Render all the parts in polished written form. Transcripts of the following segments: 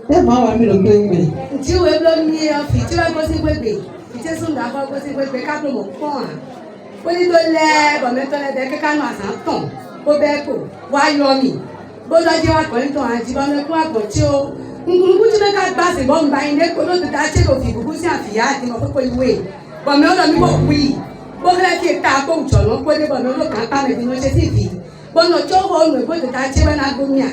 Tẹ́ máa wà mí ló gbé wẹ̀. Tí o wé ló ní ọ̀fì tí wọ́n gbọ́ sí gbégbé. Ìtẹ́ sùn dàbọ̀ gbọ́ sí gbégbé kápẹ́ mọ̀ pọ̀ hàn. Ó ní tó lẹ́ bọ̀mẹ́tọ́ lẹ́dẹ̀ kíkà nù àṣà tàn. Ó bẹ́ẹ̀ kò wá yọ mi. Bó lọ́jọ́ wà kọ́ nítorí àti bọ́mẹ́kú àgbọ̀ tí ó. Nkùnkùn tí wọ́n ká gbà sí bọ́mù báyìí ní kó ló ti ta ṣé òfin kúkú sí àfìyá àti mọ̀ pípọ̀ ìwé. Bọ̀mẹ́ ọ̀dọ̀ mi kò wí. Bó fẹ́ kí ta kó ìjọ̀nà kó dé bọ̀mẹ́ olókàn pa mi bí wọ́n ṣe sì fi. Bọ́nà tí ó wọ ọ̀nà ìbò ti ta ṣé wẹ́n náà gómìnà.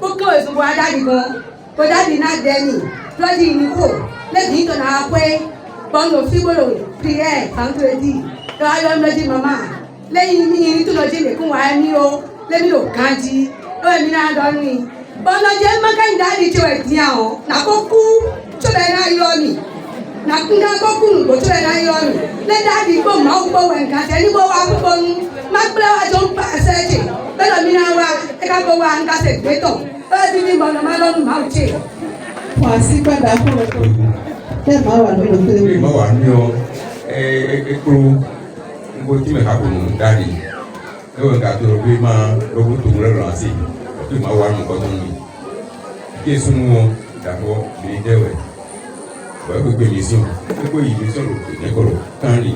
Ó kí òṣù bọ́ adádi gan. Bó dádi náà dẹ́ni. Lọ́dí ìníkò. Lẹ́dí ìtọ̀ náà pé. Bọ́nà fígbòrò fi ẹ̀ fàǹtúrẹ́dì. Lọ́ ayọ́ lọ́dí màmá. Lẹ́yìn mi ní tó lọ́dí nìkún wa ní o. Lẹ́mi lò kájí. Ó ẹ̀mí náà dọ́rin. Bọ́nà jẹ́ mọ́kàndínláàdì tí ó ẹ̀ dín àwọn. Nàkókú tó bẹ̀ náà yọ mi. Nàkúndà kókù nùgbò tó bẹ̀ náà yọ mi. Lẹ́dàdì gbò máa ń gbò wẹ̀ nǹkan tẹ̀ nígbò wa púpọ̀ nù. Má gbé wa tó ń pa ẹsẹ̀ jì. Bẹ́ẹ̀ mi náà wá ẹ̀ka gbò wa ń kásẹ̀ gbé tọ̀. Ó ti ní bọ̀nà má lọ́nu máa ń jẹ. Wà á sí gbàdá fún ọkọ. Tẹ́ máa wà mí ló gbé wẹ̀. Ìmọ̀ wà ní ọ ekuru ngo tí mẹ̀ka kò nù dáàdi. Ẹ̀wọ̀n nǹkan tó rọ̀ pé máa lọ́wọ́ tó ń rẹ̀ lọ́la sí i. Ọ̀pẹ̀ máa wà nǹkan tó ń mi. Kí èso nu wọn dàpọ̀ bìí dẹ́wẹ̀. Wọ́n gbé mi sùn. Gbogbo yìí mi sọ̀rọ̀ ìdẹ́kọ̀rọ̀ kánrì.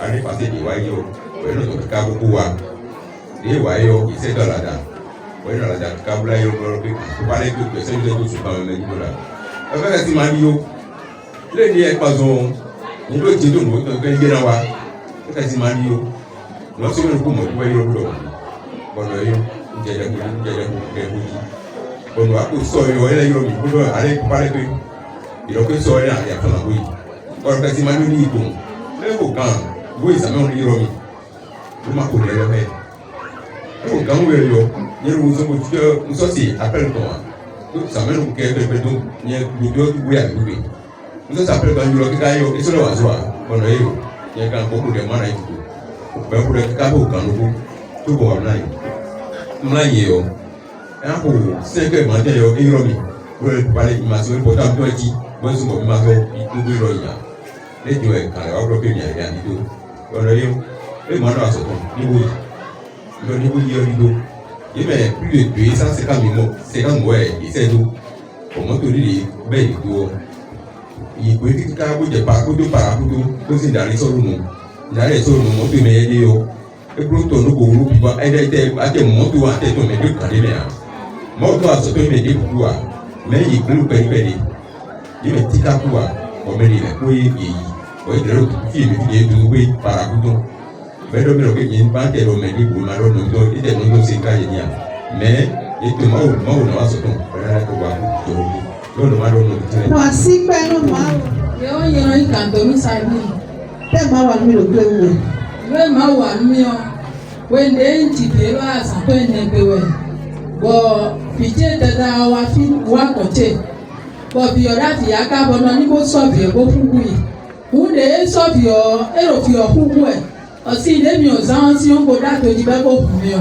Adépàṣẹ ìwáyé ọ. Pẹ̀lú ọ̀tọ̀ ká gbogbo wa. Ní ìwáyé ọ ìṣẹ́ dọ̀làdà. Wọ́n yóò dọ̀làdà kábúlá yóò lọ́rọ́ pé ìpalẹ́ pé pẹ̀sẹ̀ ń tẹ́tù sùn báwọn ẹ̀mẹ́jì lọ́la. Ọ̀fẹ́ kẹ́sì máa ní yó. Lẹ́ni ẹ̀ pàṣọ nílò ìjẹ́dọ̀ ní ọ̀tọ̀ ẹgbẹ́ gbéra wa. Ọ̀fẹ́ kẹ́sì máa ní yó. Wọ́n sọ fún mi kó yọ lọ́dọ̀. Bọ̀nà yóò ń jẹjẹ ọ̀nà àpò sọ ìrọ̀ ẹlẹ́yọ̀ mi kúrò àrẹ parẹ́ pé ìrọ̀pẹ́ sọ ẹ̀rẹ́ àti àtọ́nà bóyì ọ̀rọ̀ kẹsì máa ń ní ìbò lẹ́wò kan bóyì sàmẹ́ òní ìrọ̀ mi ló má kò lẹ́rọ ẹ̀ lẹ́wò kan wẹ̀ yọ yẹ́rù sọ́kò tí ó ń sọ́sì apẹ́rẹ́ kan wa tó sàmẹ́ òní kẹ́ pẹ́pẹ́ tó yẹ lójó tó wé àgbègbè ń sọ́sì apẹ́rẹ́ kan yọ kíkà yọ ìṣọ́lẹ̀ wà sọ́wà ọ̀nà yìí yẹ kan kókò rẹ̀ mọ́ra ìdìbò pẹ̀lú rẹ̀ kíkà bò kan lóko tó bọ̀ wà náà yìí ẹ̀hánpọ̀ sẹ́kẹ̀ mọ̀tẹ́ yọ ẹ̀yọ́ mi lórí ìpàdé ìmàsí orí pọ̀tà tó ẹ̀jì wọ́n sì mọ̀ bí máa fẹ́ ìgbógbó ìrọ̀ ìyá lẹ́jọ́ ẹ̀ kàlẹ́ wá gbọ́ pé mi àríyá nídó ọ̀rọ̀ yẹn ẹ̀ mọ̀ náà àsọ̀tọ̀ níbo yìí ọ̀dídó yìí mẹ̀ pílò ètò yìí sáà sẹ́kà mi mọ̀ sẹ́kà mọ̀ ẹ̀ ìṣẹ́dó ọ̀mọ́tò líle bẹ́ẹ̀ ìdó ọ ìpè kíkà kójẹ pa kótó para kótó kó sì darí sọ́run nù darí sọ́run nù mọ́tò mi ẹ̀ dé yọ ekuro tó ní kò wúlò bíbá ẹ̀dẹ̀ àtẹ mọ́tò àtẹ̀tọ̀ mẹ́tò kàdé mẹ́à mọ́tò àsọ̀tọ̀ yìí mẹ́tò kúrú wa mẹ́yìn ìpínlẹ̀ pẹ́ẹ́pẹ́ẹ́dẹ́ yìí mẹ́ tíkà kú wa ọ̀mẹ́rin rẹ̀ kó yé èyí ọ̀yẹ́ tẹ̀lé fi èmi fi yé dunu pé parakútó mẹ́tò mẹ́tò pé yẹn bá tẹ̀lé ọ̀mẹ́rin kò máa lọ́nà tó ẹ̀dẹ̀ ní ló ṣe ká yẹn yà mẹ́ ètò máwò náà wà sọ̀tọ̀ ọ̀rẹ́ kó wa lọ́nà má lọ́nà tó tẹ̀lé. Wà á sí pẹ́ẹ́nù máa. Yóò yẹn ìkàntó mi sáyé. Tẹ́ máa wà mí ló gbé wẹ̀. Ìwé máa wà mí ọ. Wende ntipe wa asakwe nebewe bo pije tata wa fi wa koche bo bi ora fi aka bono ni bo so bi bo fugu yi hunde so bi o ero fi o fugu e o si le mi o zan si on go da to ji be ko fu mi o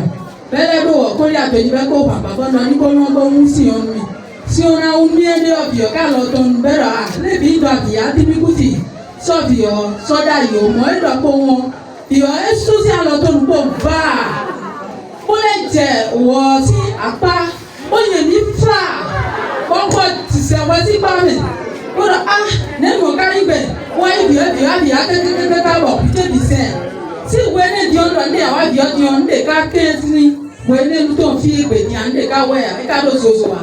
bele do o ko ya to ji be ko papa bono ni ko no bo mu si on mi si ona un mi ende o bi o ka lo ton bera le bi do bi a ti bi kuti so bi o so da yo mo e do ko won ìyọ̀ èso sí àlọ́tọ̀ nùpọ̀ bá ó lè jẹ́ wọ́ sí apá ó yẹ ní fúlà kọ́kọ́ tìṣẹ́ wọ́n sí bámi ó lọ nínú ọ̀gá ibẹ̀ wọ́n ibi akẹ́kẹ́kẹ́ káwọ̀ pété bìsẹ̀ sí ìwé ní ìdí ọ̀dọ̀ ní àwọn àbí ọ̀dí ọ̀n lè ká kéésì ní ìwé ní ìlú tó ń fi ìgbè ní à ń lè ká wẹ̀ àbí ká ló soso wa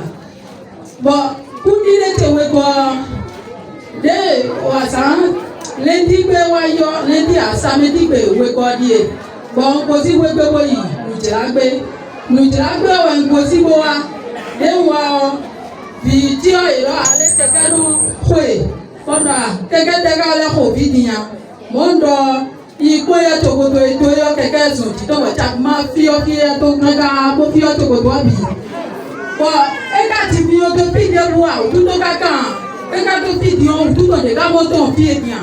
bọ̀ kúndí lè tẹ̀wé gbọ́ dé wàsán lendigbe wayọ lendi asamedigbe wekọdie gbọǹkọsí wẹgbẹwọ yìí nùjìlágbé wẹ nkọsí bó wa léwọ fìdíọ ìrọ alẹ kẹkẹnu xoe kọnà kẹkẹtẹkẹ alẹ xɔ fìdíya mọndọ ikpó yẹ togodo ètò yọ kẹkẹ zùn títọ wọ tsak ma fíọ fíẹ tó kẹkẹ bó fíọ togodo wa bì bọ ẹka ti fíọ tó fìdíẹ bu wa òtútù kankan ẹka tó fìdíọ òtútù de ká mọtò fìdíẹ bìà.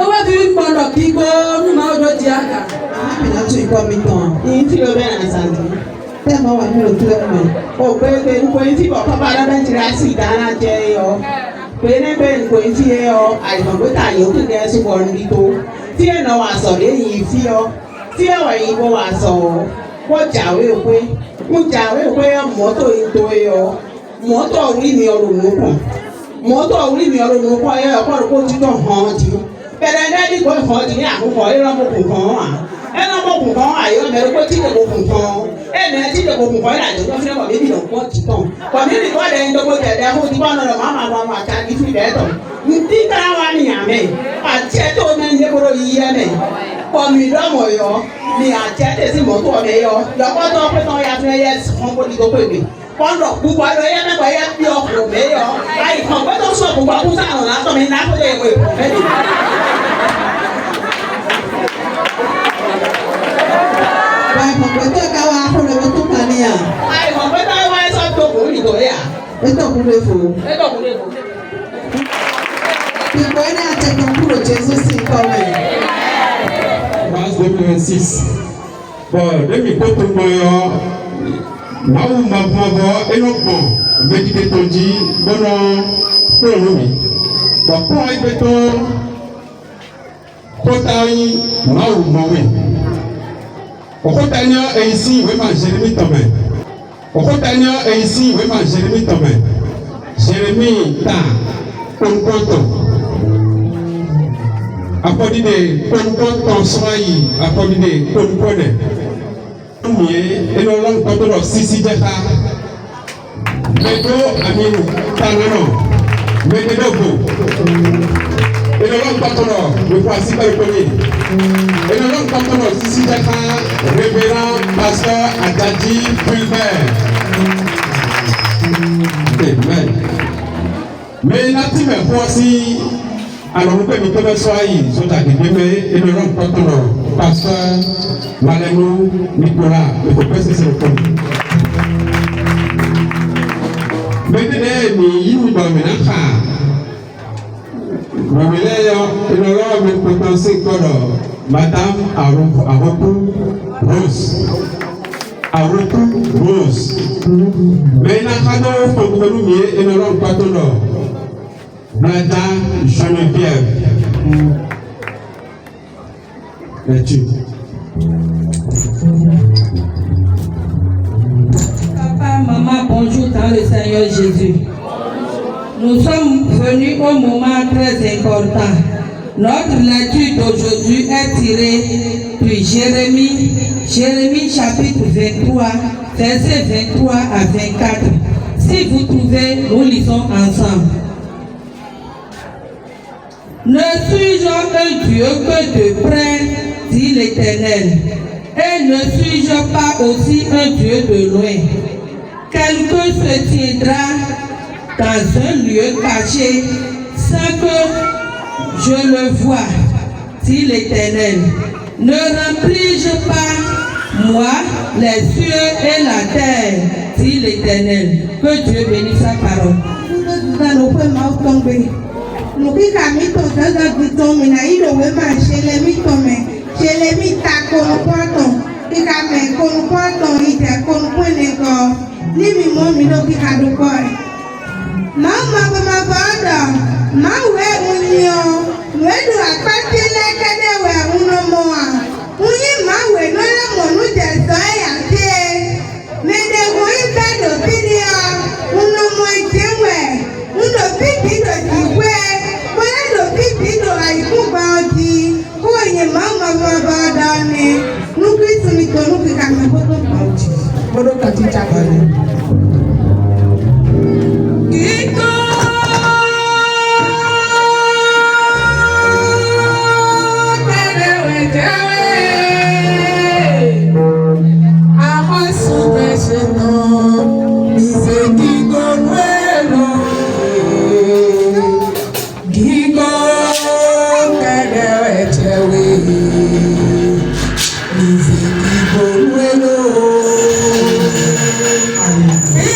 Ewa fi gbọ́dọ̀ kí gbọ́ nínú ọdọ di àgà. Àmìnà tún ikọ́ mi tán. Ìyí tí o bẹ̀rẹ̀ àṣàjù. Tẹ́ máa wà mí ló gbé wẹ̀. O pé pé nkò yín tí bọ̀kọ́ bá lọ́dọ̀ jìrà sí ìdáná jẹ́ yọ. Pé ní pé nkò yín tí yẹ yọ àìmọ̀ pé tà yóò kéde ẹ̀ sùpọ̀ níbi tó. Tí ẹ̀ náà wà sọ̀ léyìn fi yọ. Tí ẹ̀ wà yìí bó wà sọ̀ wọ́n jàwé pé. Mo jàwé pé mọ́tò yìí tó yọ. moto wi mi oro no ko moto wi mi oro no ko e ko ti to han ti bere na di ko han ti ni akoko e ro mo kun kan e ro mo kun kan ayo me ko ti de ko kun kan e me ti de ko kun kan la jo fi ko mi no ko ti ton ko mi ni ko de ndo ko de de ho ti ba no mama ma ta di fi de to mi ti kra wa ni ame a che to me ne ko ro yi ame ko mi do mo yo ni a che te si mo to me yo yo ko to pe to ya fe yes ko ko di ko pe mi kondo gbogbo ayo ya me ko ya bi o me yo ai kan pe to so gbogbo ku sa na to mi na ko de ko e Why, Papa, I got one for the Tupania. ai ko pe to wa so to ko ni to ya It's not beautiful. e to ko le ko People are taking puro Jesus in coming. Verse 26. Bon, demi koto boyo, mawu mababo enokpo, medite tonji, bono prolumi. Bon, pour ibeto, kotai mawu mawe. Okotanya eisi wema Jérémie tome. Okotanya eisi wema Jérémie tome. Jérémie ta konkoto. Apodide konkoto soyi apodide konkode. Mie enolong kontoro sisi jeka. Medo aminu tanano. Medogo. Enolong kontoro bekwasi barikoni. Enolong kontoro sisi jeka. Révérend pasteur Adadi Fulbert. Amen. Mais nati me fosi alors nous pouvons me soigner sur ta gueule et le nom contre pasteur Malenu Nicolas il faut passer sur le fond. Maintenant ni yimu ba menaka. Mameleyo et le nom me potencer kolo madame Aroku Rose. Aroku Rose. Menaka do faut que nous mieux et le nom contre Blada Geneviève. Es-tu? Papa, maman, bonjour dans le Seigneur Jésus. Nous sommes venus au moment très important. Notre lecture d'aujourd'hui est tirée de Jérémie chapitre 23, versets 23 à 24. Si vous trouvez, nous lisons ensemble. Ne suis-je un Dieu que de près, dit l'Éternel, et ne suis-je pas aussi un Dieu de loin? Quelqu'un se tiendra dans un lieu caché sans que je le voie, dit l'Éternel. Ne remplis-je pas, moi, les cieux et la terre, dit l'Éternel. Que Dieu bénisse sa parole. Lukika mito zaza vitome na ilo wema shele mitome shele mita konupoto kika me konupoto ite konupone ko limi mo mi lo kika dukoy mama bama bada mawe unyo wedu akatile kene we unomoa unyi mawe nole monu jeso ya te mede wo ibedo pinia unomo itewe uno pipi do jiwe Hey!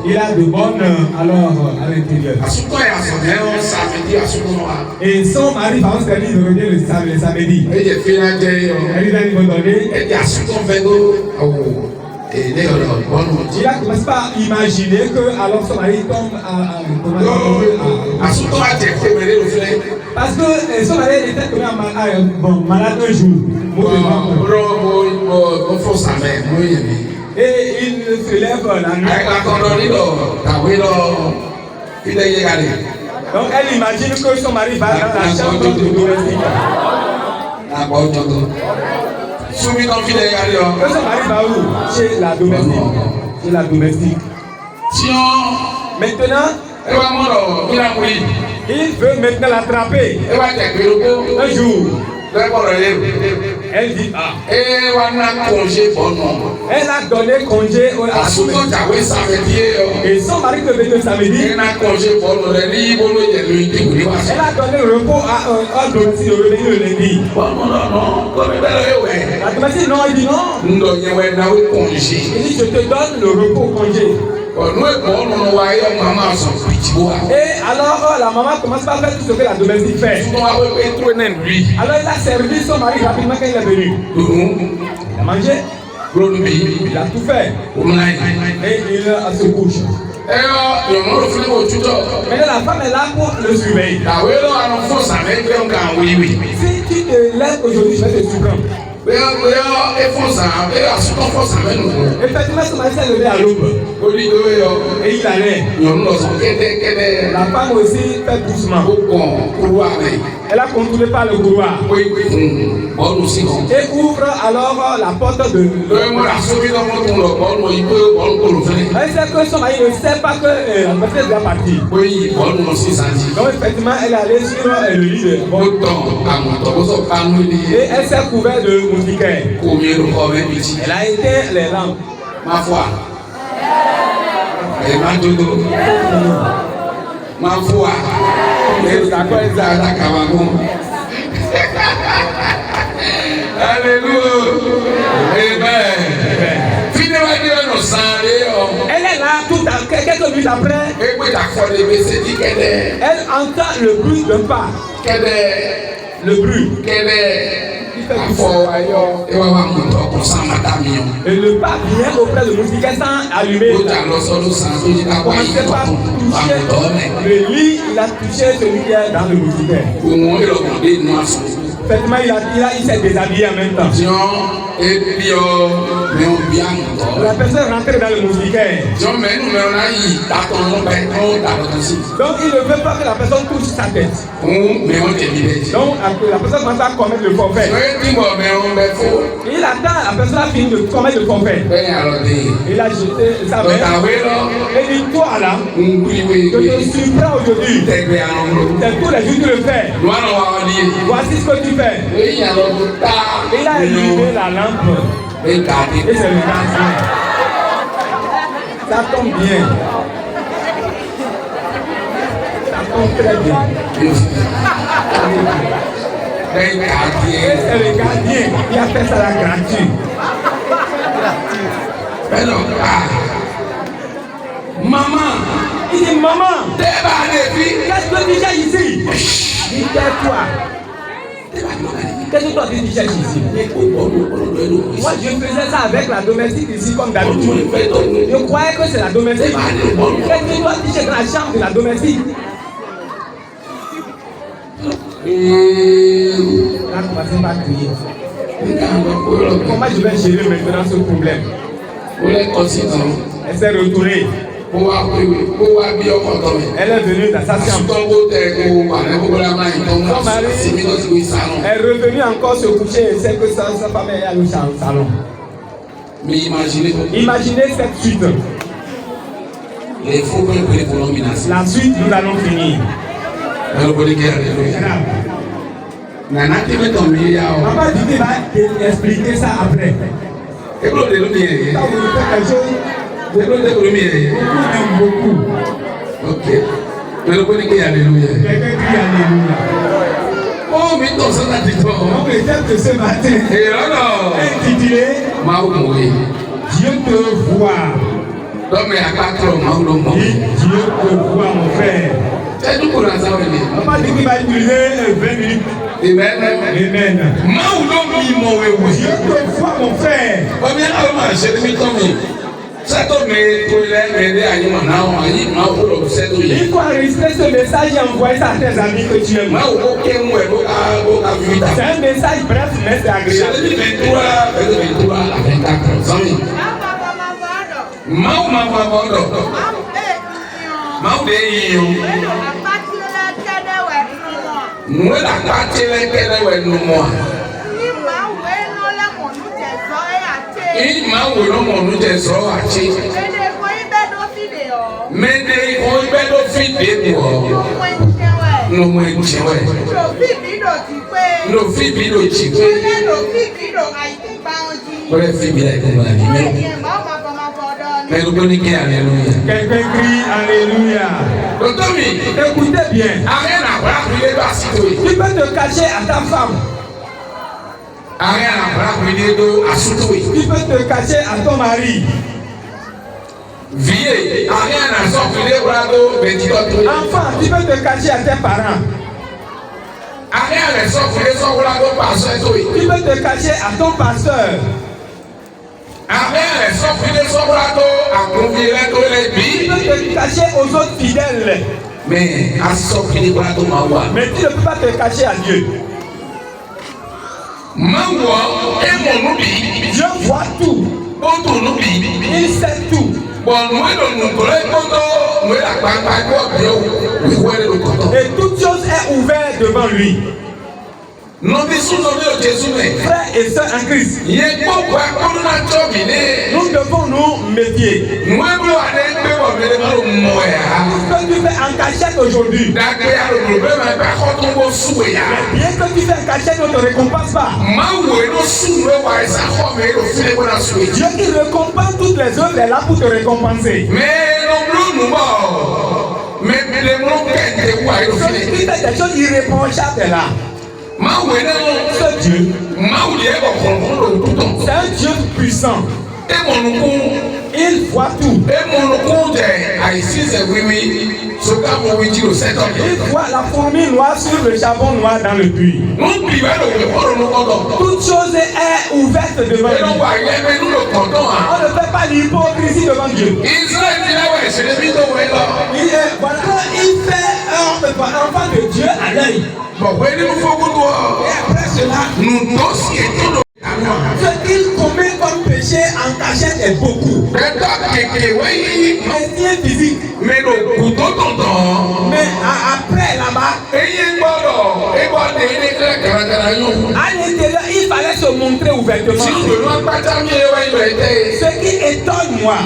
Il a de bonnes alors à l'intérieur. Et son mari va se dire de revenir le samedi. Elle va lui donner. Il a commencé par imaginer que alors son mari tombe parce que son mari était tombé malade un jour. Et il se lève la nuit. Donc elle imagine que son mari va dans la chambre de domestique. Que son mari va où? Chez la domestique. Chez la domestique. Maintenant, il veut maintenant l'attraper. Un jour. Elle dit elle a donné congé à son mari. Et son mari peut venir samedi. Elle a donné le repos à un domestique de revenir le lundi. La domestique non, il dit non. Il dit je te donne le repos congé. Et alors la maman commence par faire tout ce que la domestique fait. Alors il a servi son mari rapidement quand il est venu. Il a mangé. Il a tout fait. Et il se couche. Maintenant la femme est là pour le surveiller. Si tu tu te lèves aujourd'hui, je vais te surprendre. Effectivement, ce matin, s'est levé à l'aube. Et il allait. La femme aussi fait doucement. Elle a contourné par le couloir. Et ouvre alors la porte de. Elle sait que son mari ne sait pas que la personne est déjà partie. Donc effectivement, elle est allée sur le lit de et elle s'est couverte de moustiquaires. Elle a éteint les lampes. Ma foi. Et ma dodo. Ma foi. Alléluia. Amen. Elle est là tout à quelques minutes après. Elle entend le bruit d'un pas. Le bruit. Et le pas vient auprès de moustiquaire sans allumer. Commencez par toucher le lit, il a touché celui qui est dans le moustiquaire. Effectivement, il s'est déshabillé en même temps. La personne est rentrée dans le moustiquaire. Donc il ne veut pas que la personne touche sa tête. Donc la personne commence à commettre le forfait. Il attend, la personne a fini de commettre le forfait. Il a jeté sa main. Et dit toi là, je te surprends aujourd'hui. C'est tous les jours que tu le fais. Voici ce que tu fais. Il a allumé la lampe. Et c'est le gardien. Ça tombe bien. Ça tombe très bien. Et c'est le gardien qui a fait ça la gratuite. Maman. Il dit maman. Qu'est-ce que tu cherches ici? Dis toi. Qu'est-ce que toi tu cherches ici? Moi je faisais ça avec la domestique ici comme d'habitude. Je croyais que c'est la domestique. Qu'est-ce que toi tu cherches dans la chambre de la domestique? Là, commencez pas à crier. Comment je vais gérer maintenant ce problème? Elle s'est retournée. Elle est venue dans sa chambre. Son mari est revenu encore se coucher et sait que sa femme est allée au salon. Mais imaginez cette suite. La suite, nous allons finir. Papa Didi va expliquer ça après. Quand vous faites quelque chose, beaucoup aiment beaucoup. Ok. Mais le bonheur est alléluia. Quelqu'un crie alléluia. Oh, mais ton sang a dit toi. Donc le thème de ce matin est intitulé Dieu te voit. Dieu te voit, mon frère. Papa dit qu'il va utiliser 20 minutes. Amen. Dieu te voit, mon frère. Il faut enregistrer ce message et envoyer ça à tes amis que tu aimes. C'est un message bref, mais c'est agréable. Quelqu'un crie alléluia. Écoutez bien. Tu peux te cacher à ta femme. Tu peux te cacher à ton mari. Enfant, tu peux te cacher à tes parents. Tu peux te cacher à ton pasteur. Tu peux te cacher aux autres fidèles. Mais tu ne peux pas te cacher à Dieu. Dieu voit tout. Il sait tout. Et toute chose est ouverte devant lui. Frères et sœurs en Christ, nous devons nous méfier. Tout ce que tu fais en cachette aujourd'hui, bien que tu fais en cachette, ne te récompense pas. Dieu qui récompense toutes les œuvres est là pour te récompenser. Celui qui fait des choses irréprochables est là. Ce Dieu, c'est un Dieu puissant. Il voit tout. Il voit la fourmi noire sur le charbon noir dans le puits. Toute chose est ouverte devant lui. On ne fait pas l'hypocrisie devant Dieu. Il fait un enfant de Dieu à l'œil. Et après cela, ce qu'il commet comme péché en cachette est beaucoup. C'est physique. Mais après là-bas, à l'intérieur, il fallait se montrer ouvertement. Ce qui étonne moi,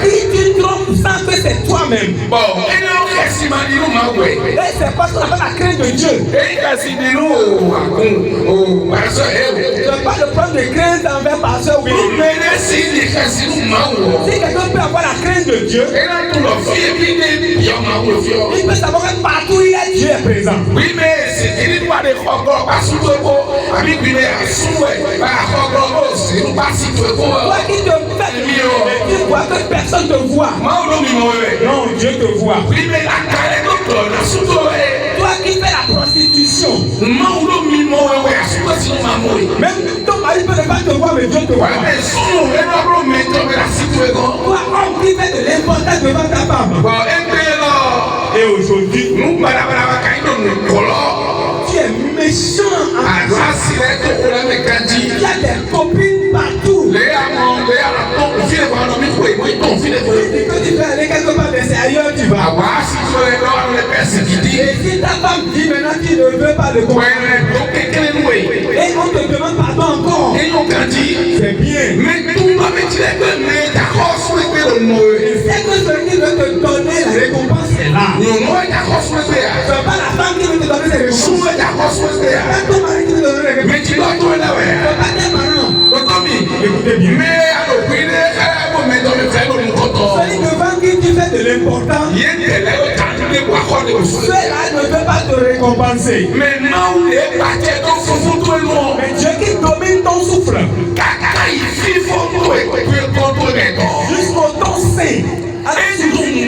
si tu trompes sans que c'est toi-même, et c'est parce qu'on appelle la crainte de Dieu. C'est pas le problème de crainte envers pasteur. Si quelqu'un peut avoir la crainte de Dieu, il peut savoir que partout il y a Dieu est présent. Oui, mais c'est une histoire de toi qui te fais, tu vois que personne te voit. Non, Dieu te voit. Oui, mais toi qui fais la prostitution, même ton mari peut ne pas te voir, mais Dieu te voit. Toi, homme qui fait de l'importance devant ta femme. Et aujourd'hui, tu es méchant. Il y a des copines partout. Quand tu peux aller quelque part, mais c'est ailleurs tu vas. Et si ta femme dit maintenant qu'il ne veut pas de comprendre, et on te demande pardon encore, c'est bien. Mais tout le monde me dit que c'est que celui qui veut te donner la récompense est là. C'est pas la femme qui veut te donner la récompense. C'est pas ton mari qui veut te donner la récompense. C'est pas tes parents. Écoutez bien. Celui devant qui tu fais de l'important, cela ne peut pas te récompenser. Mais Dieu qui domine ton souffle jusqu'au ton sein. Il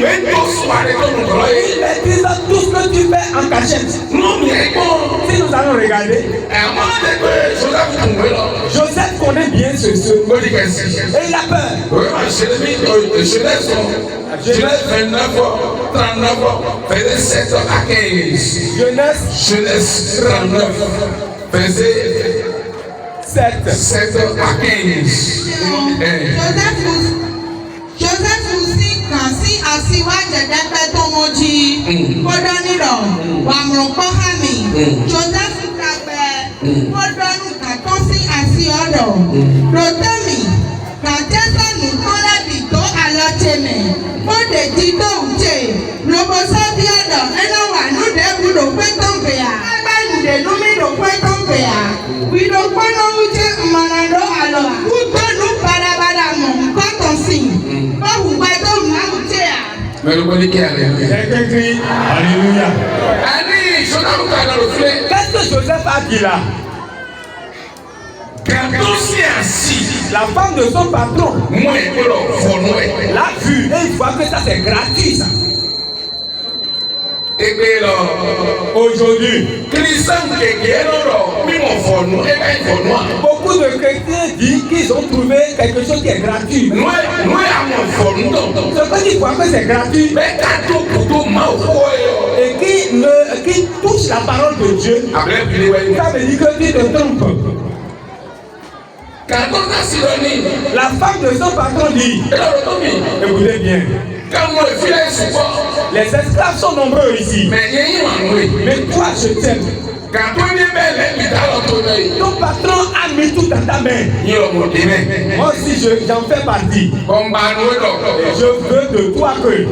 maîtrise tout ce que tu fais en cachette. Si nous allons regarder, Joseph connaît bien ce et il a peur. Genèse 29, 39, verset 7 à 15. Genèse 39, verset 7 à 15. Joseph aussi kan si asiwa jẹjẹrẹ tó mọjí kódọ́nìrọ̀ wàmùrọ̀kọ́ hàmì Joseph kàgbẹ́ kódọ́nù kàtọ́ sí àsì ọ̀dọ̀ rotemi kàtẹ́sánù kọ́lẹ́bì tó àlọ́tẹ̀mẹ̀ kóde dídó ùjẹ lọ́bọ̀sọ́bí ọ̀dọ̀ ẹnà wà lóde wúlò pé tó ń bẹ̀yà ẹgbẹ́ ìlúdè lómi lò pé tó ń bẹ̀yà wílò pọ́nà ùjẹ mọ̀nàdó àlọ́ wúgbọ́nù padàbàdà mọ̀ nǹkan tó sìn. Alléluia. Qu'est-ce que Joseph a dit là? La femme de son patron l'a vu et il voit que ça c'est gratuit ça. Aujourd'hui, beaucoup de chrétiens disent qu'ils ont trouvé quelque chose qui est gratuit. Ce que tu vois que c'est gratuit et qui qui touche la parole de Dieu, ça veut dire que tu te trompes. La femme de son patron dit, écoutez bien, les esclaves sont nombreux ici, mais toi je t'aime. Ton patron a mis tout dans ta main. Moi aussi j'en fais partie. Et je veux de toi que tu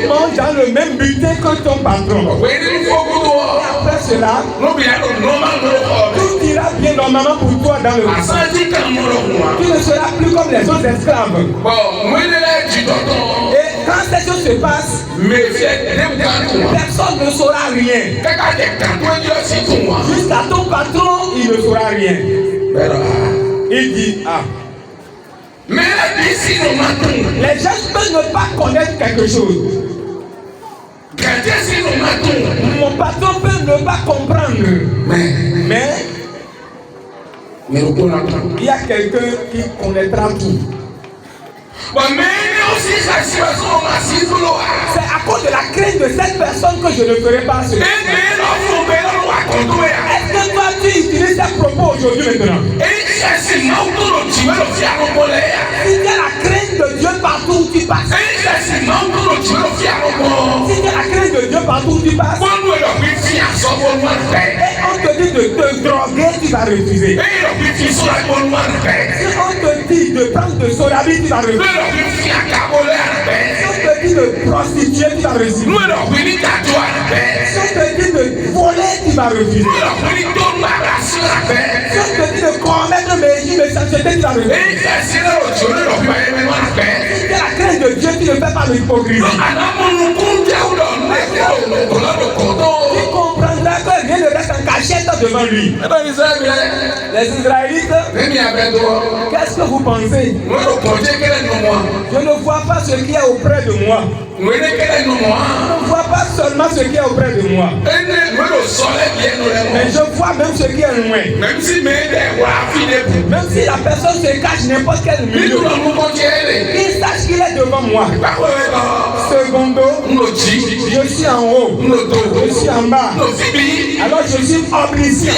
manges dans le même butin que ton patron. Et après cela, tout ira bien normalement pour toi dans le monde. Tu ne seras plus comme les autres esclaves. Et quand ces choses se passent, personne ne saura rien. Jusqu'à ton patron, il ne saura rien. Il dit, ah. Les gens peuvent ne pas connaître quelque chose. Mon patron peut ne pas comprendre. Mais il y a quelqu'un qui connaîtra tout. C'est à cause de la crainte de cette personne que je ne ferai pas ce. Est-ce que toi tu utilises ces propos aujourd'hui maintenant? Si tu as la crainte de Dieu partout où tu passes. Si tu as la crainte de Dieu partout où tu passes. Et on te dit de te droguer, tu vas refuser. Si on te dit de prendre de sodabi, tu vas refuser. Si on te dit de prostituer, tu vas refuser. Si on te dit de voler, tu vas refuser. Si on te dit de commettre mes sainteté, tu vas refuser. Si tu as la crainte de Dieu, tu ne fais pas l'hypocrisie. Tu comprendras que rien ne reste en cachette devant lui. Les Israélites, qu'est-ce que vous pensez? Je ne vois pas ce qui est auprès de moi. Je ne vois pas seulement ce qui est auprès de moi. Mais je vois même ce qui est loin. Même si la personne se cache n'importe quel milieu, il sache qu'il est devant moi. Secondo, je suis en haut, je suis en bas. Alors je suis omniscient.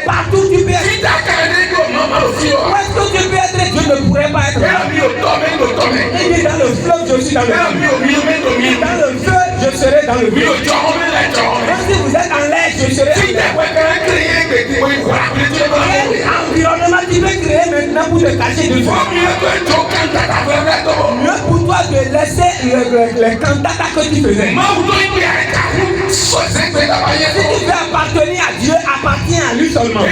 Partout tu peux être. Où est-ce que tu peux être? Je ne pourrais pas être. Il dit dans le fleuve, je suis dans le feu. Dans le feu, je serai dans le feu. Même si vous êtes en l'air, je serai en l'air. Quel environnement tu peux créer maintenant pour te cacher dessus? Mieux pour toi de laisser les cantatas que tu faisais. Si tu veux appartenir à Dieu, appartiens à lui seulement.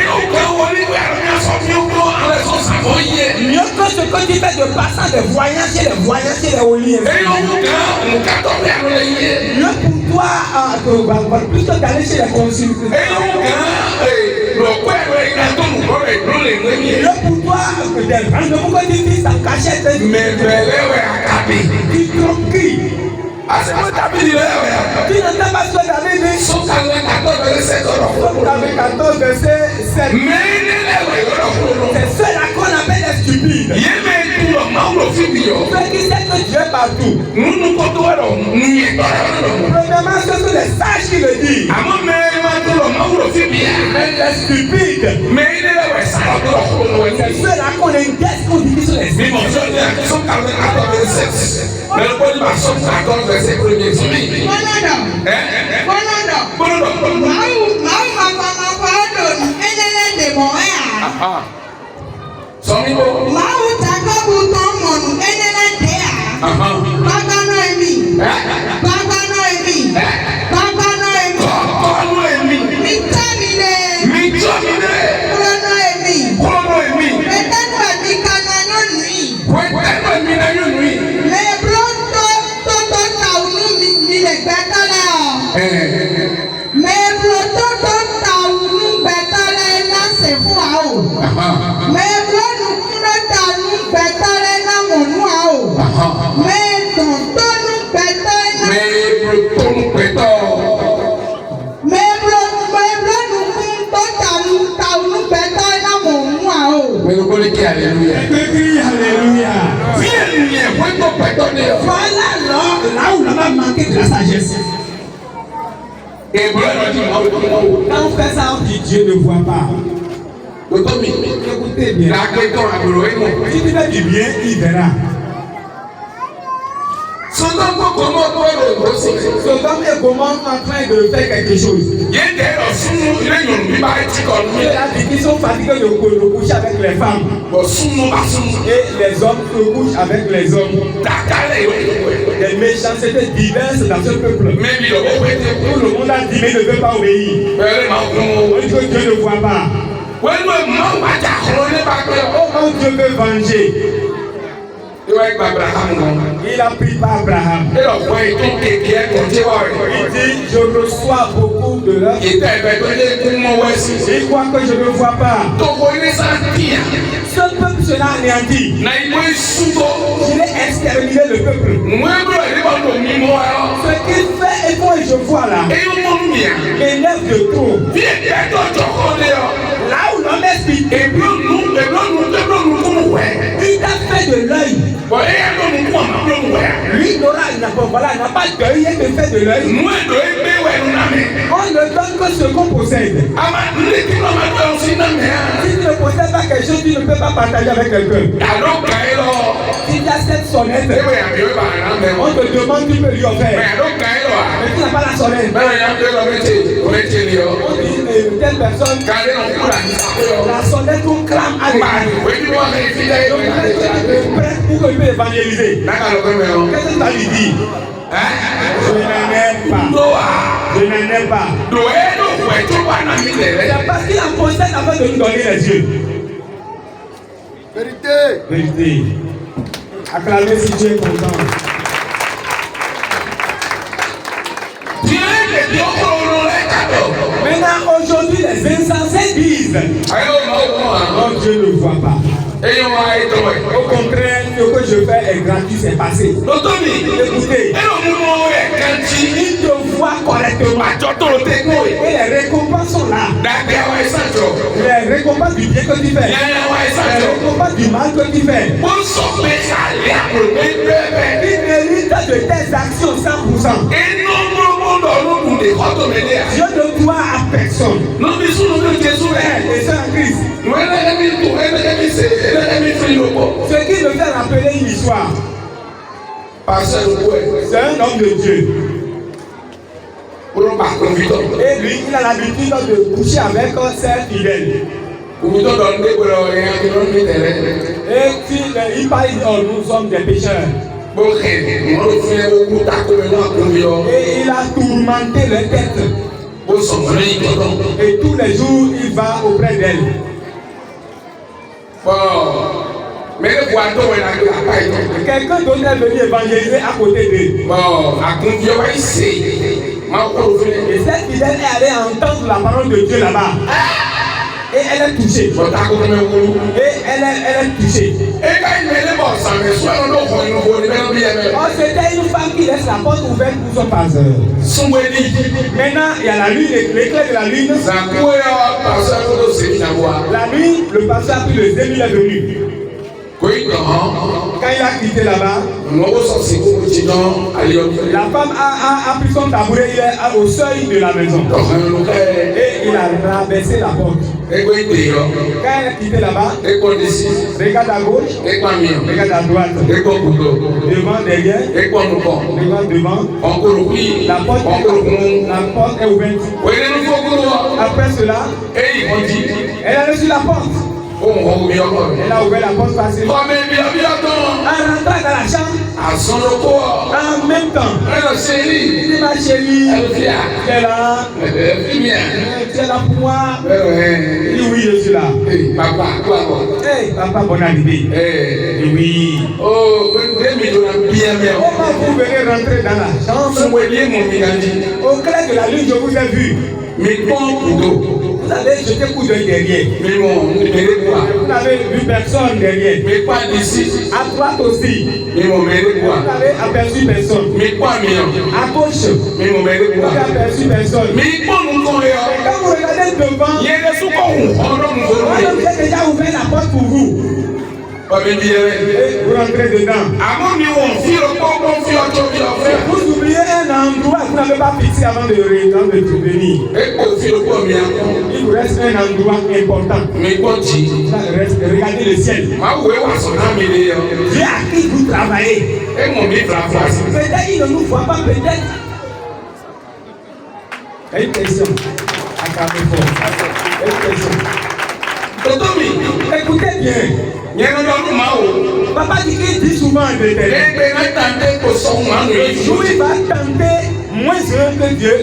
Mieux que ce que tu fais de passant des voyants chez les voyants, chez les oliens. Mieux pour toi, plutôt d'aller chez les consultants. Mieux pour toi, rendez-vous que tu fais en cachette. Tu trompes qui? Tu n'entends pas ce que David dit? Somme 14, verset 7. C'est ceux-là qu'on appelle les stupides. Ceux qui savent que Dieu est partout. Premièrement, ce sont les sages qui le disent. Mais les stupides, c'est ceux-là qu'on inquiète, qu'on dit qu'ils sont les stupides. Voilà là où la va manquer de la sagesse. Quand on fait ça, on dit Dieu ne voit pas. Écoutez bien. Si tu fais du bien, il verra. Sodome et Gomorrhe en train de faire quelque chose. Il a dit qu'ils sont fatigués de coucher avec les femmes. Et les hommes se couchent avec les hommes. Les méchancetés diverses dans ce peuple. Tout le monde a dit mais ne veut pas obéir. On dit que Dieu ne voit pas. Oh, Dieu veut venger. Il a pris par Abraham. Il dit, je reçois beaucoup de l'œuvre. Il croit que je ne vois pas. Ce peuple sera anéanti. Il est exterminé le peuple. Ce qu'il fait et moi je vois là. M'énerve de trop. Là où l'on explique. Il t'a fait de l'œil. Lui n'aura pas d'œil et te fait de l'œil. On ne donne que ce qu'on possède. Si tu ne possèdes pas quelque chose, tu ne peux pas partager avec quelqu'un. Si tu as cette sonnette, on te demande, tu peux lui offrir. Mais tu n'as pas la sonnette. On dit telle personne, la sonnette on clame à l'église. Prête pour que tu peux évangéliser. Qu'est-ce que tu as lui dit? Je n'en ai pas. Je n'en ai pas. C'est parce qu'il a possède avant de nous donner les yeux. Vérité. Vérité. Acclamez si tu es content. Maintenant, aujourd'hui, les insensés disent non, Dieu ne voit pas. Au contraire, ce que je fais est gratuit, c'est passé. Écoutez, il te voit correctement. Et les récompenses sont là. Les récompenses du bien que tu fais. Les récompenses du mal que tu fais. Il mérite de tes actions 100%. Dieu ne doit à personne. Et c'est en Christ. Ce qui me fait rappeler une histoire. C'est un homme de Dieu. Et lui, il a l'habitude de coucher avec ses fidèles. Et il parle, nous sommes des pécheurs. Et il a tourmenté leur tête. Et tous les jours, il va auprès d'elle. Quelqu'un d'autre est venu évangéliser à côté d'eux. Et cette fidèle est allée entendre la parole de Dieu là-bas. Et elle est touchée. Et elle est touchée. Oh, c'était une femme qui laisse la porte ouverte pour son pasteur. Maintenant, il y a la lune, l'éclair de la lune. La nuit, le pasteur a pris le zémi, il est venu. Quand il a quitté là-bas, la femme a pris son tabouret, il est au seuil de la maison. Et il a rabaissé la porte. Quand elle a quitté là-bas, regarde à gauche, regarde à droite, devant, derrière, regarde devant, la porte est ouverte. Après cela, elle a reçu la porte. Elle a ouvert la porte facile. En rentrant dans la chambre, en même temps, il dit ma chérie, tu es là, tu es là pour moi. Il dit oui, je suis là. Papa, bonne arrivée. Oui. Comment vous venez rentrer dans la chambre? Au clair de la lune, je vous ai vu. Vous avez jeté coup d'œil derrière. Vous n'avez vu personne derrière. À droite aussi. Vous n'avez aperçu personne. À gauche. Vous n'avez aperçu personne. Mais quand vous regardez devant, j'ai déjà ouvert la porte pour vous. Vous rentrez dedans. Vous oubliez oublié un endroit que vous n'avez pas fixé avant de venir. Il vous reste un endroit important. Regardez le ciel. Dieu a qui vous travaillez. Peut-être il ne nous voit pas, peut-être. Une question. Une question. Écoutez bien. Papa dit qu'il dit souvent de il va tenter moins heureux que Dieu.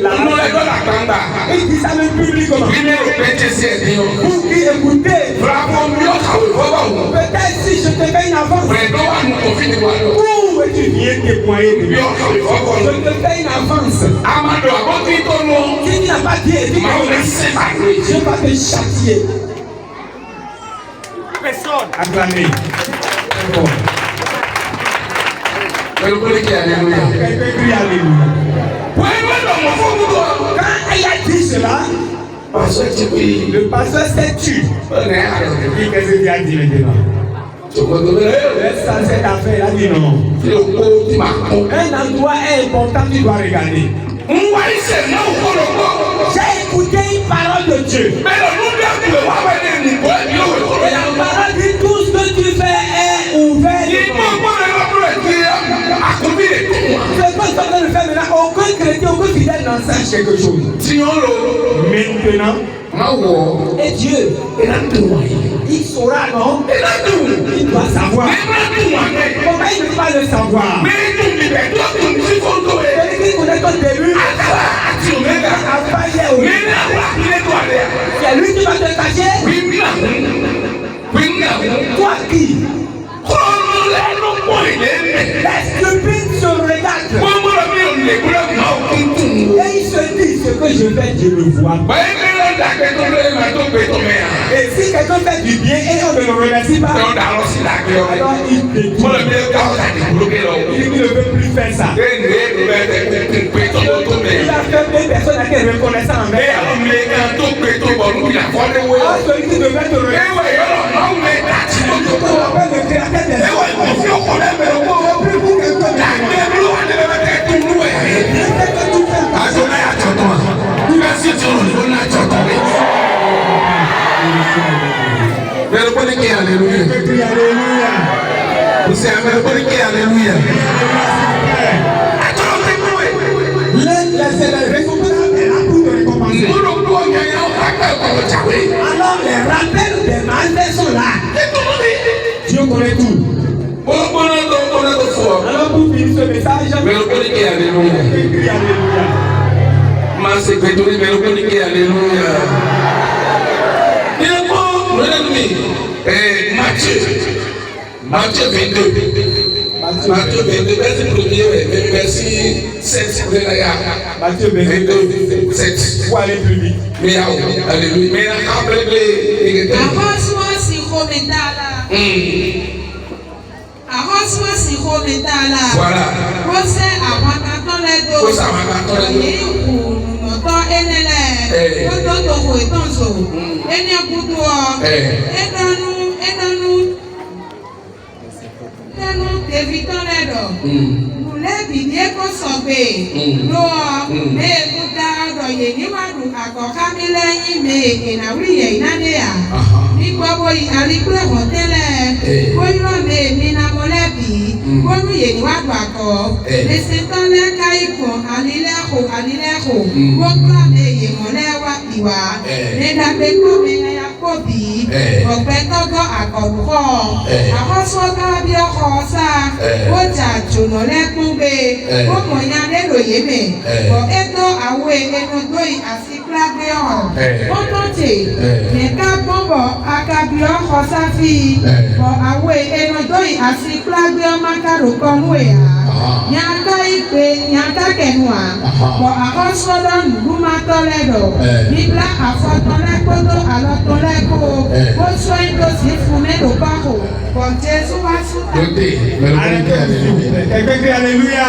Il dit ça même publiquement. Vous qui écoutez, peut-être si je te fais une avance, où tu viens témoigner de moi? Je te fais une avance. Si tu n'as pas dit, je vais te châtier. Personne. Acclamez. Quand il a dit cela, le pasteur s'est tué. Qu'est-ce qu'il a dit maintenant? Laisse ça cette affaire, il a dit non. Un endroit important, tu dois regarder. J'ai écouté une parole de Dieu. Et la parole dit tout ce que tu fais est ouvert. C'est pas ce que je fais maintenant. Aucun chrétien, aucun fidèle n'enseigne quelque chose. Maintenant, et Dieu, il saura, non? Il doit savoir. Comment il ne peut pas le savoir? Celui qui connaît ton début, c'est lui qui va te cacher. Toi qui? Les stupides se regardent. Et il se dit ce que je fais, Dieu le voit. Et si quelqu'un fait du bien et on ne le remercie pas, alors il détruit. Il ne veut plus faire ça. Il a fait des personnes à qui il est reconnaissant envers. Celui qui devait te remercier. Alors les rappels des malfaits sont là. Dieu connaît tout. Alors pour finir ce message, alléluia. Matthieu 22. Matthieu 22, verset 1er, verset 7. Matthieu 22, 7. Faut aller plus vite. Mais alléluia. Mais Arrose-moi si Romédala. Arrose-moi si Romédala. Voilà. Rosé Awangaton les dos. Rosé Awangaton les dos. Noto enele. Noto toko etonzo. Enya kutuo. Edonu. Évitons les dos. Nous les bidets qu'on s'obé. Nous, mais vous t'as donné ni madou à Kokamile, mais et na oui, et Nadea. Ni quoi, boy, à l'école, on télé. Boy, mais mina molebi. Boy, nous y est noir d'accord. Laissez ton les caïpons, à l'ilèro. Boy, mais y est mon lewa, iwa. Les dabés comme les Yakobi. On fait encore à Koburon. À Rosoka, bien rosa. Oja tuno lekumbe, omo nyane lo yeme. Bo eto awe eno doi asikla beon. Otote, neka bombo akabio hosafi. Bo awe eno doi asikla beon makaro konwea. Nyaka ipe, nyaka kenwa. Bo akosolo nuguma toledo. Bibla afotoleko alotoleko. Bo soendo sifume do baho. Bo Jesu wasuta. Alléluia. Alléluia.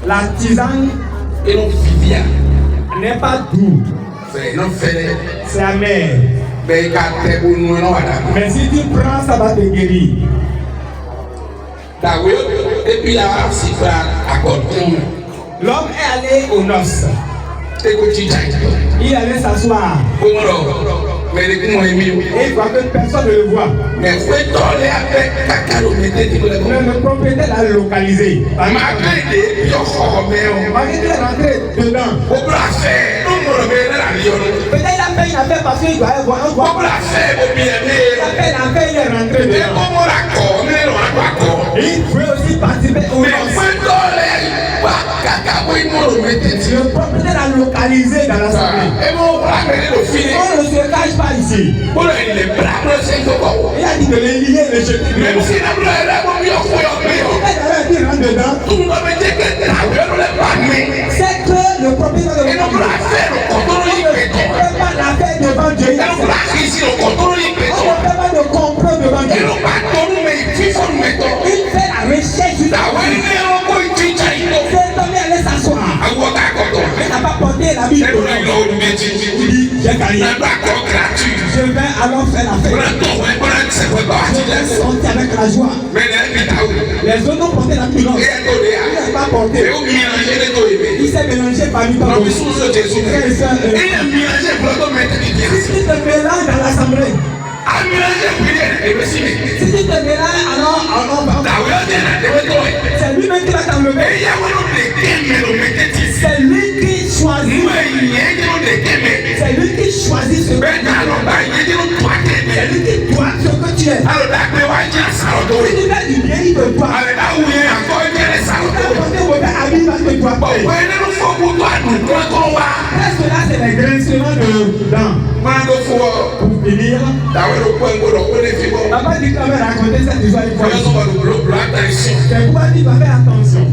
La tisane n'est pas doux. C'est amer. Mais si tu prends, ça va te guérir. L'homme est allé aux noces. Il allait s'asseoir. Et il voit que personne ne le voit. Mais le propriétaire l'a localisé. Malgré qu'il est rentré dedans. Peut-être il a fait une affaire parce qu'il doit avoir un droit. Il a fait une affaire, il est rentré dedans. Il veut aussi participer au le propriétaire l'a localisé dans l'assemblée. On ne se cache pas ici. Il a dit de les lier et les jeter. Il rentre dedans. C'est que le propriétaire de l'assemblée ne peut pas la faire devant Dieu. On ne peut pas de comprendre devant Dieu. Il fait la recherche du allait s'asseoir. Il n'a pas porté la Bible. Il dit, j'ai gagné. Je vais alors faire la fête. Je vais sortir avec la joie. Les autres ont porté la Bible. Il n'a pas porté. Il s'est mélangé parmi toi. Si tu te mélanges dans l'assemblée, si tu te mélanges, alors c'est lui-même qui va t'enlever. C'est lui qui choisit. C'est lui qui choisit ce que tu es. C'est lui qui doit ce que tu es. Si tu fais du bien, il te doit. Est-ce que là c'est les grincements de dents? Pour finir, papa dit qu'on va raconter cette histoire une fois. C'est pourquoi tu dois faire attention.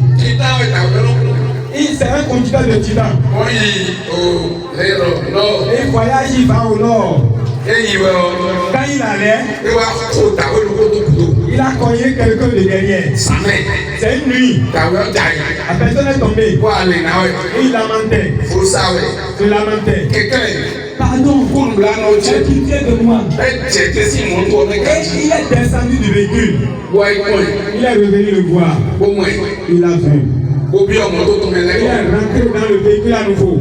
C'est un conducteur de titan. Il voyage, il va au nord. Quand il allait, il a cogné quelqu'un de derrière. C'est une nuit. La personne est tombée. Il lamentait. Se lamentait. Pardon, pitié de moi. Et il est descendu du véhicule. Il est revenu le voir. Il a vu. Il est rentré dans le véhicule à nouveau.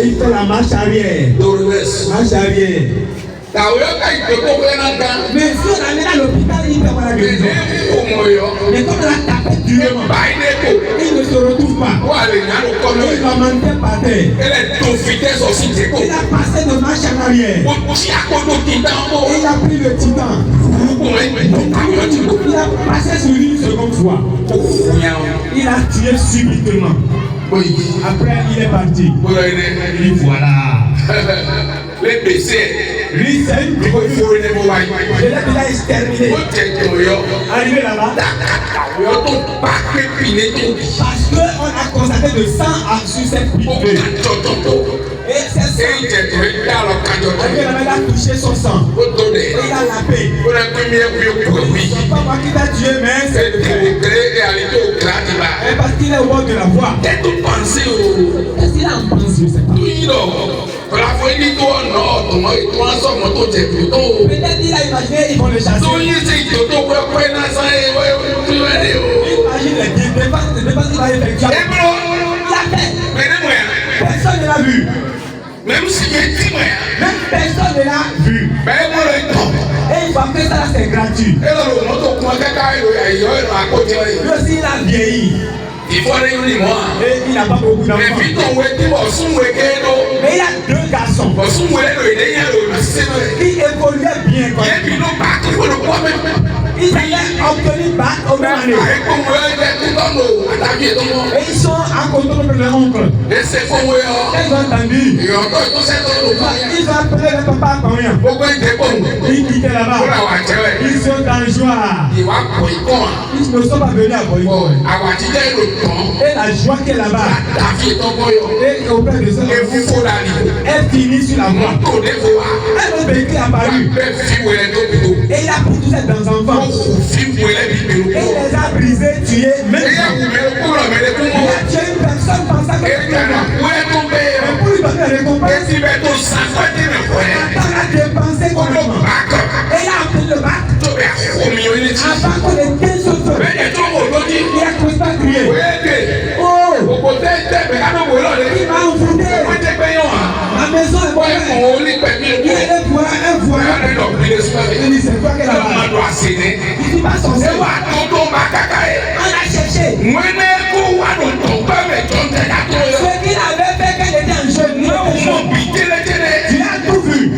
Et il fait la marche arrière. Marche arrière. Mais si on amène à l'hôpital, il peut avoir la guérison. Mais comme la tapette durement, il ne se retrouve pas. Il va mentir par terre. Il a passé de marche en arrière. Et il a pris le titan. Il a passé sur lui une seconde fois. Il a tué subitement. Après, il est parti. Et voilà. Les blessés. Lui, c'est une tribu. Je l'ai déjà exterminé. Arrivé là-bas. Parce qu'on a constaté de sang sur cette pipe. Et c'est ça. Il a touché son sang. Il a la paix. C'est pas moi qui t'a tué, mais c'est parce qu'il est au bord de la voie. Qu'est-ce qu'il a en pensée, je sais pas. Peut-être il a imaginé, ils vont le chasser. Imagine les dépenses qu'il va effectuer. Il a fait. Personne ne l'a vu. Même personne ne l'a vu. Et il voit que ça c'est gratuit. Lui aussi il a vieilli. Et il n'a pas beaucoup d'enfants. Mais il a deux garçons qui évoluaient bien. Ils avaient obtenu bac au même année. Et ils sont à côté de leur oncle. Ils ont entendu. Ils ont appelé le papa à combien. Ils quittaient là-bas. Ils sont dans le joie. Ils ne sont pas venus à Boyko. Et la joie qui est là-bas. Et auprès de ça, elle finit sur la voie. Un véhicule est apparu. Et il a pris tous ces enfants. Et il les a brisés, tués, même il a tué une personne pensant que c'était là. Et pour lui donner la récompense, Ouais, on lit pas bien.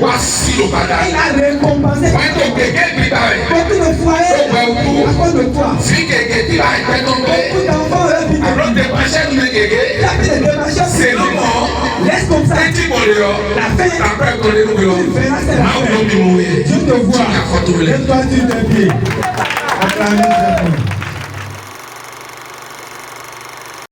Voici le bagage. Il a récompensé. Beaucoup de foyers à cause de toi. Beaucoup d'enfants alors des machins de c'est le mort. Laisse comme ça. La fin. Après, tu te vois. Et toi, tu te pieds.